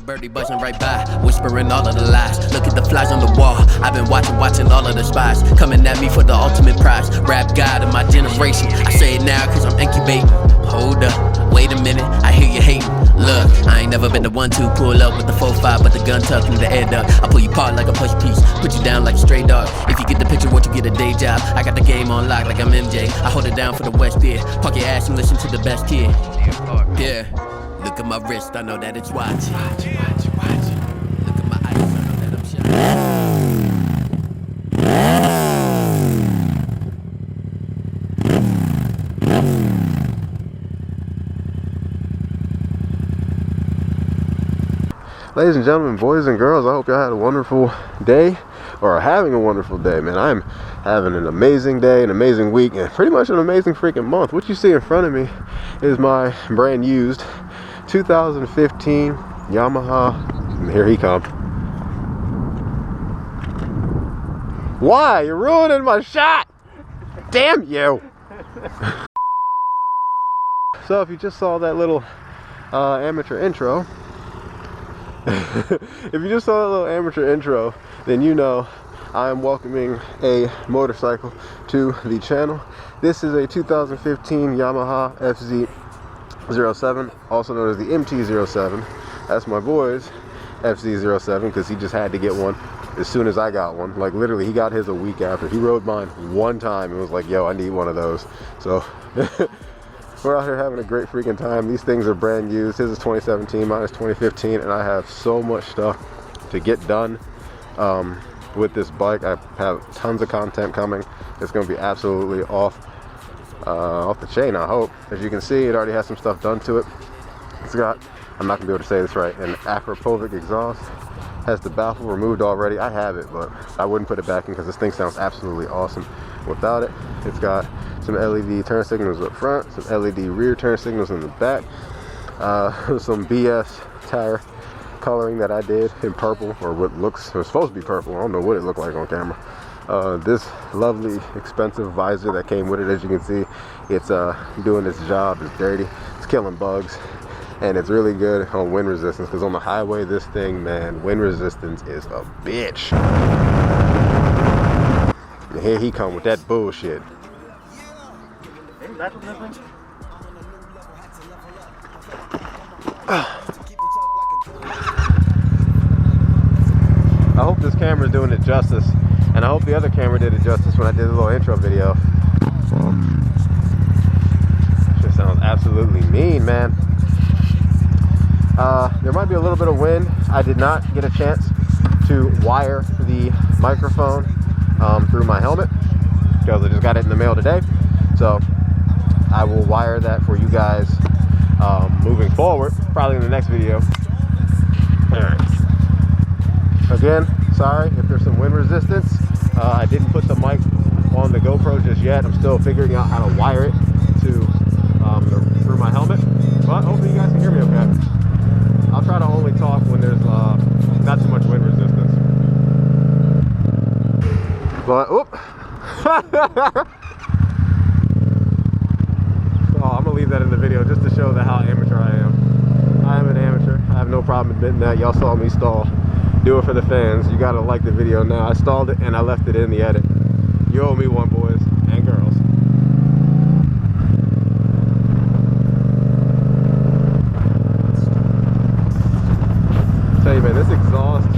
little birdie buzzing right by, whispering all of the lies. Look at the flies on the wall. I've been watching all of the spies coming at me for the ultimate prize. Rap god of my generation. I say it now cause I'm incubating. Hold up, wait a minute, I hear you hating. Look, I ain't never been the one to pull up with the 4-5, but the gun tucked in the air duct. I pull you apart like a push piece, put you down like a stray dog. If you get the picture, won't you get a day job? I got the game on lock like I'm MJ. I hold it down for the West Beer. Park your ass and listen to the best kid. Yeah, look at my wrist, I know that it's watching. Look at my eyes, I know that I'm shining. Ladies and gentlemen, boys and girls, I hope y'all had a wonderful day, or are having a wonderful day, man. I'm having an amazing day, an amazing week, and pretty much an amazing freaking month. What you see in front of me is my brand used 2015 Yamaha, and here he comes. Why? You're ruining my shot! Damn you! So if you just saw that little amateur intro, if you just saw that little amateur intro, then you know I am welcoming a motorcycle to the channel. This is a 2015 Yamaha FZ07, also known as the MT-07. That's my boy's FZ07 because he just had to get one as soon as I got one. Like literally, he got his a week after. He rode mine one time and was like, yo, I need one of those. So we're out here having a great freaking time. These things are brand used. His is 2017, mine is 2015, and I have so much stuff to get done with this bike. I have tons of content coming. It's going to be absolutely off the chain, I hope. As you can see, it already has some stuff done to it. It's got, I'm not going to be able to say this right, an Akrapovic exhaust. Has the baffle removed already. I have it, but I wouldn't put it back in because this thing sounds absolutely awesome without it. It's got some LED turn signals up front, some LED rear turn signals in the back, some BS tire coloring that I did in purple, or what looks, it was supposed to be purple. I don't know what it looked like on camera. This lovely expensive visor that came with it, as you can see, it's doing its job. It's dirty, it's killing bugs, and it's really good on wind resistance, because on the highway, this thing, man, wind resistance is a bitch. And here he come with that bullshit. I hope this camera is doing it justice, and I hope the other camera did it justice when I did the little intro video. Just sounds absolutely mean, man. There might be a little bit of wind. I did not get a chance to wire the microphone through my helmet because I just got it in the mail today. So I will wire that for you guys moving forward, probably in the next video. Alright. Again, sorry if there's some wind resistance. I didn't put the mic on the GoPro just yet. I'm still figuring out how to wire it to through my helmet. But hopefully you guys can hear me okay. I'll try to only talk when there's not too much wind resistance. But, oh, I'm gonna leave that in the video just to show that how amateur I am. I am an amateur. I have no problem admitting that. Y'all saw me stall. Do it for the fans. You gotta like the video now. I stalled it and I left it in the edit. You owe me one, boys and girls. Tell you, man, this exhaust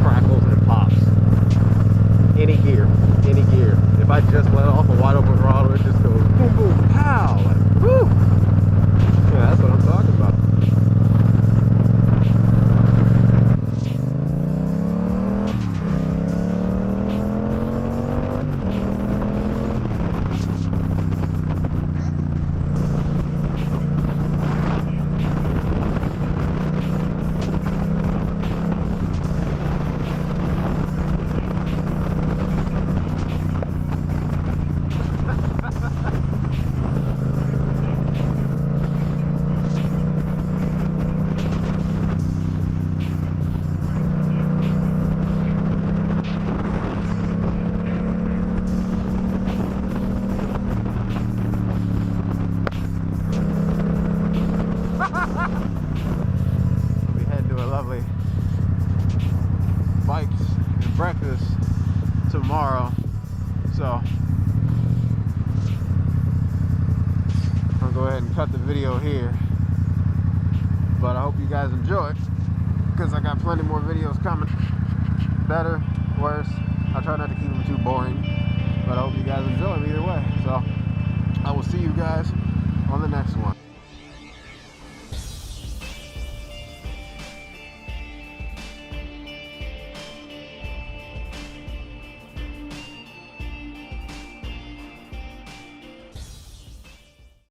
crackles and pops. Any gear. If I just let off a wide open throttle, it just goes boom, boom, pow. Like, woo! Yeah, that's what I'm talking about. probably bikes and breakfast tomorrow. So I'll go ahead and cut the video here. But I hope you guys enjoy it, because I got plenty more videos coming. Better, worse. I try not to keep them too boring, but I hope you guys enjoy them either way. So I will see you guys on the next one.